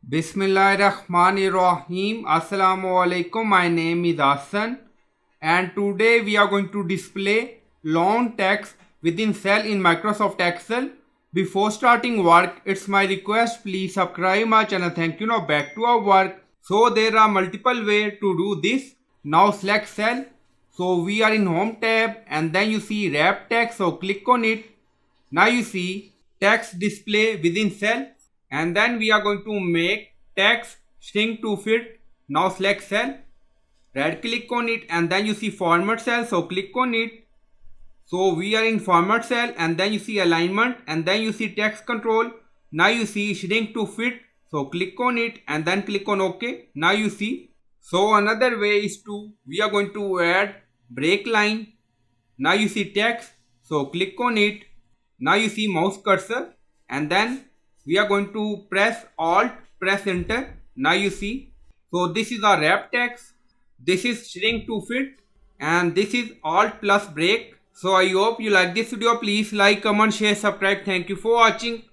Bismillahirrahmanirrahim. Assalamu alaikum. My name is Hassan and today we are going to display long text within cell in Microsoft Excel. Before starting work, it's my request, please subscribe my channel. Thank you. Now back to our work. So there are multiple ways to do this. Now select cell. So we are in home tab and then you see wrap text. So click on it. Now you see text display within cell and then we are going to make text shrink to fit. Now select cell, right click on it and then you see format cell, so click on it. So we are in format cell and then you see alignment and then you see text control. Now you see shrink to fit, so click on it and then click on OK. Now you see. So another way is we are going to add break line. Now you see text, so click on it. Now you see mouse cursor and then we are going to press alt, press enter. Now you see. So this is our wrap text. This is shrink to fit and this is alt plus break. So I hope you like this video. Please like, comment, share, subscribe. Thank you for watching.